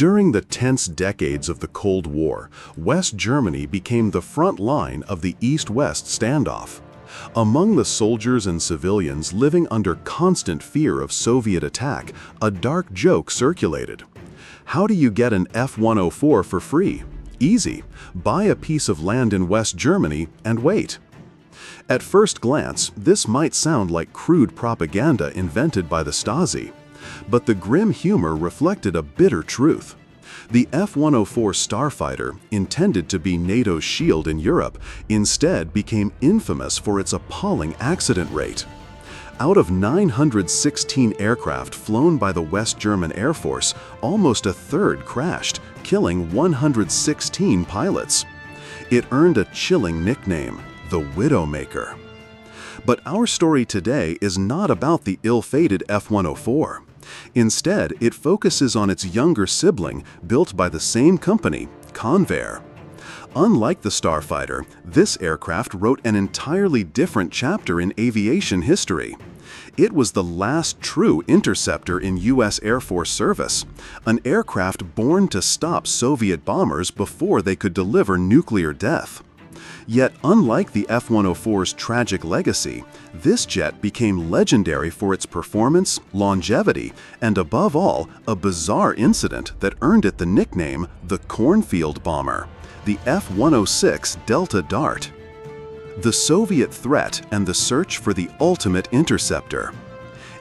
During the tense decades of the Cold War, West Germany became the front line of the East-West standoff. Among the soldiers and civilians living under constant fear of Soviet attack, a dark joke circulated. How do you get an F-104 for free? Easy. Buy a piece of land in West Germany and wait. At first glance, this might sound like crude propaganda invented by the Stasi. But the grim humor reflected a bitter truth. The F-104 starfighter, intended to be NATO's shield in Europe, instead became infamous for its appalling accident rate. Out of 916 aircraft flown by the West German Air Force, almost a third crashed, killing 116 pilots. It earned a chilling nickname, the Widowmaker. But our story today is not about the ill-fated F-104. Instead, it focuses on its younger sibling, built by the same company, Convair. Unlike the starfighter, this aircraft wrote an entirely different chapter in aviation history. It was the last true interceptor in U.S. Air Force service, an aircraft born to stop Soviet bombers before they could deliver nuclear death. Yet, unlike the F-104's tragic legacy, this jet became legendary for its performance, longevity, and above all, a bizarre incident that earned it the nickname the Cornfield Bomber, the F-106 Delta Dart. The Soviet threat and the search for the ultimate interceptor.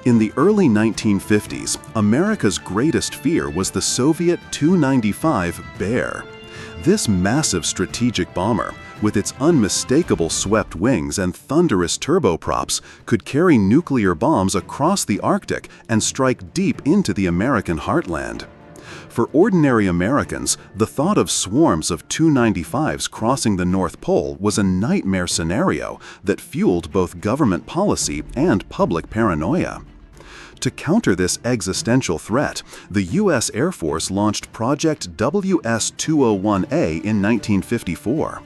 In the early 1950s, America's greatest fear was the Soviet Tu-95 Bear. This massive strategic bomber, with its unmistakable swept wings and thunderous turboprops, could carry nuclear bombs across the Arctic and strike deep into the American heartland. For ordinary Americans, the thought of swarms of Tu-95s crossing the North Pole was a nightmare scenario that fueled both government policy and public paranoia. To counter this existential threat, the U.S. Air Force launched Project WS-201A in 1954.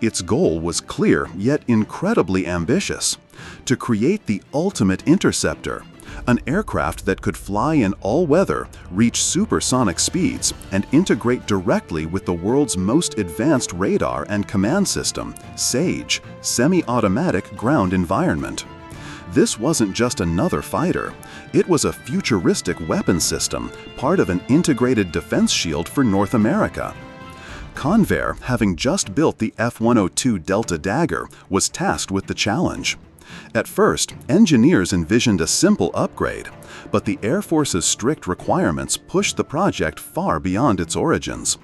Its goal was clear yet incredibly ambitious: to create the ultimate interceptor, an aircraft that could fly in all weather, reach supersonic speeds, and integrate directly with the world's most advanced radar and command system, SAGE, Semi-Automatic Ground Environment. This wasn't just another fighter. It was a futuristic weapons system, part of an integrated defense shield for North America. Convair, having just built the F-102 Delta Dagger, was tasked with the challenge. At first, engineers envisioned a simple upgrade, but the Air Force's strict requirements pushed the project far beyond its origins.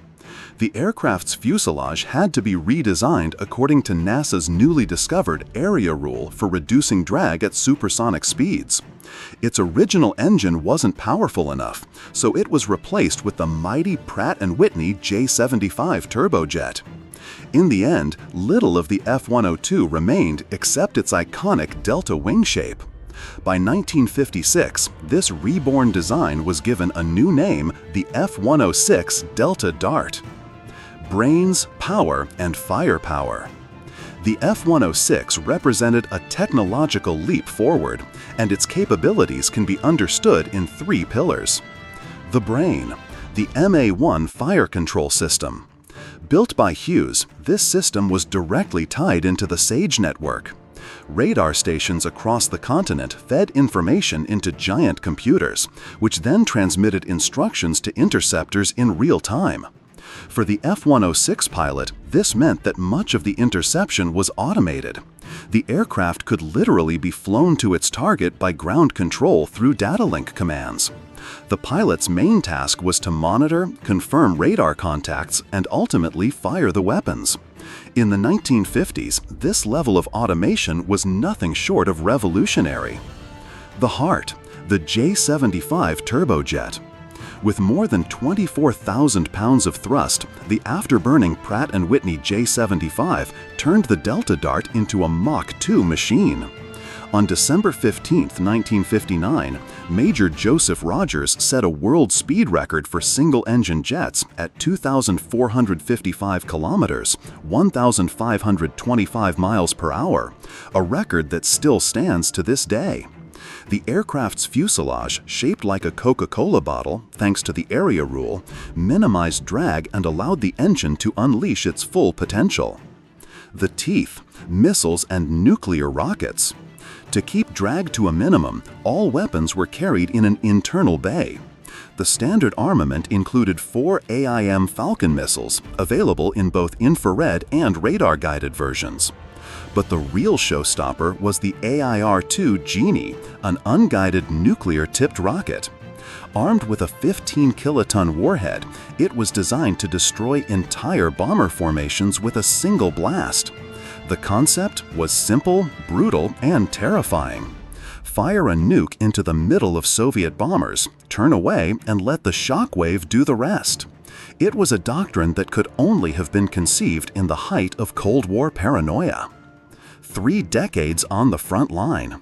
The aircraft's fuselage had to be redesigned according to NASA's newly discovered area rule for reducing drag at supersonic speeds. Its original engine wasn't powerful enough, so it was replaced with the mighty Pratt & Whitney J75 turbojet. In the end, little of the F-102 remained except its iconic delta wing shape. By 1956, this reborn design was given a new name, the F-106 Delta Dart. Brains, power, and firepower. The F-106 represented a technological leap forward, and its capabilities can be understood in three pillars. The brain, the MA-1 fire control system. Built by Hughes, this system was directly tied into the SAGE network. Radar stations across the continent fed information into giant computers, which then transmitted instructions to interceptors in real time. For the F-106 pilot, this meant that much of the interception was automated. The aircraft could literally be flown to its target by ground control through data link commands. The pilot's main task was to monitor, confirm radar contacts, and ultimately fire the weapons. In the 1950s, this level of automation was nothing short of revolutionary. The heart, the J75 turbojet. With more than 24,000 pounds of thrust, the afterburning Pratt & Whitney J75 turned the Delta Dart into a Mach 2 machine. On December 15, 1959, Major Joseph Rogers set a world speed record for single-engine jets at 2,455 kilometers, 1,525 miles per hour, a record that still stands to this day. The aircraft's fuselage, shaped like a Coca-Cola bottle, thanks to the area rule, minimized drag and allowed the engine to unleash its full potential. The teeth, missiles and nuclear rockets. To keep drag to a minimum, all weapons were carried in an internal bay. The standard armament included 4 AIM Falcon missiles, available in both infrared and radar-guided versions. But the real showstopper was the AIR-2 Genie, an unguided nuclear-tipped rocket. Armed with a 15-kiloton warhead, it was designed to destroy entire bomber formations with a single blast. The concept was simple, brutal, and terrifying. Fire a nuke into the middle of Soviet bombers, turn away, and let the shockwave do the rest. It was a doctrine that could only have been conceived in the height of Cold War paranoia. 3 decades on the front line.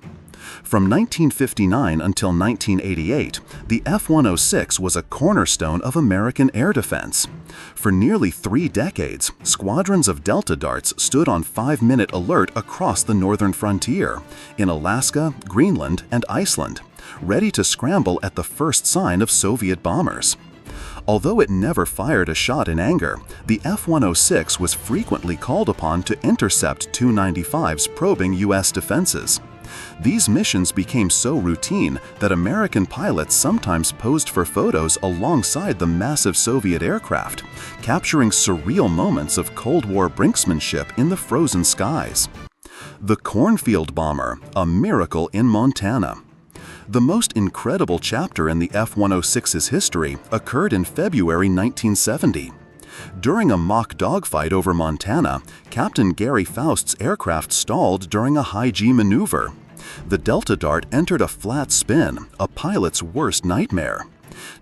From 1959 until 1988, the F-106 was a cornerstone of American air defense. For nearly 3 decades, squadrons of Delta Darts stood on 5-minute alert across the northern frontier, in Alaska, Greenland, and Iceland, ready to scramble at the first sign of Soviet bombers. Although it never fired a shot in anger, the F-106 was frequently called upon to intercept Tu-95's probing U.S. defenses. These missions became so routine that American pilots sometimes posed for photos alongside the massive Soviet aircraft, capturing surreal moments of Cold War brinksmanship in the frozen skies. The Cornfield Bomber, a miracle in Montana. The most incredible chapter in the F-106's history occurred in February 1970. During a mock dogfight over Montana, Captain Gary Faust's aircraft stalled during a high-G maneuver. The Delta Dart entered a flat spin, a pilot's worst nightmare.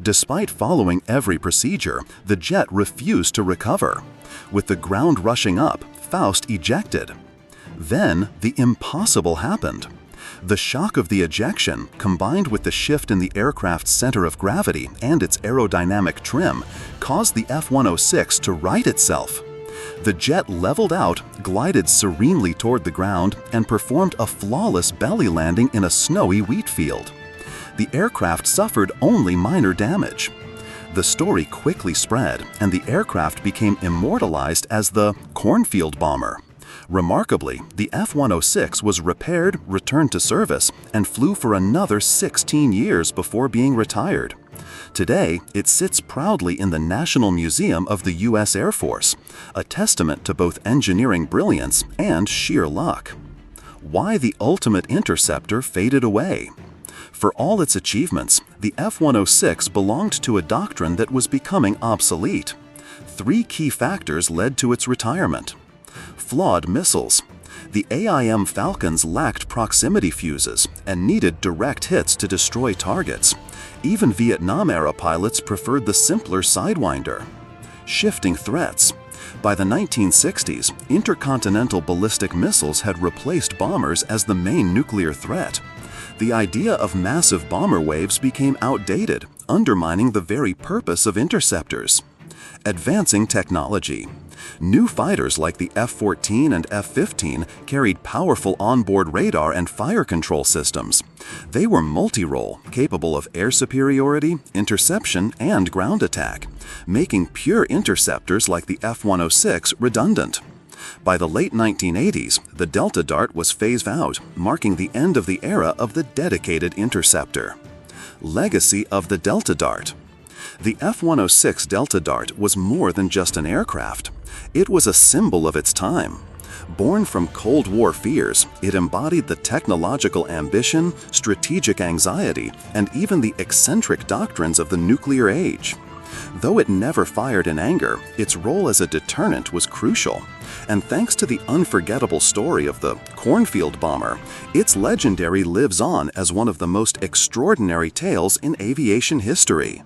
Despite following every procedure, the jet refused to recover. With the ground rushing up, Faust ejected. Then, the impossible happened. The shock of the ejection, combined with the shift in the aircraft's center of gravity and its aerodynamic trim, caused the F-106 to right itself. The jet leveled out, glided serenely toward the ground, and performed a flawless belly landing in a snowy wheat field. The aircraft suffered only minor damage. The story quickly spread, and the aircraft became immortalized as the Cornfield Bomber. Remarkably, the F-106 was repaired, returned to service, and flew for another 16 years before being retired. Today, it sits proudly in the National Museum of the U.S. Air Force, a testament to both engineering brilliance and sheer luck. Why the ultimate interceptor faded away? For all its achievements, the F-106 belonged to a doctrine that was becoming obsolete. 3 key factors led to its retirement. Flawed missiles. The AIM Falcons lacked proximity fuses and needed direct hits to destroy targets. Even Vietnam-era pilots preferred the simpler Sidewinder. Shifting threats. By the 1960s, intercontinental ballistic missiles had replaced bombers as the main nuclear threat. The idea of massive bomber waves became outdated, undermining the very purpose of interceptors. Advancing technology. New fighters like the F-14 and F-15 carried powerful onboard radar and fire control systems. They were multi-role, capable of air superiority, interception, and ground attack, making pure interceptors like the F-106 redundant. By the late 1980s, the Delta Dart was phased out, marking the end of the era of the dedicated interceptor. Legacy of the Delta Dart. The F-106 Delta Dart was more than just an aircraft. It was a symbol of its time. Born from Cold War fears, it embodied the technological ambition, strategic anxiety, and even the eccentric doctrines of the nuclear age. Though it never fired in anger, its role as a deterrent was crucial. And thanks to the unforgettable story of the Cornfield Bomber, its legendary lives on as one of the most extraordinary tales in aviation history.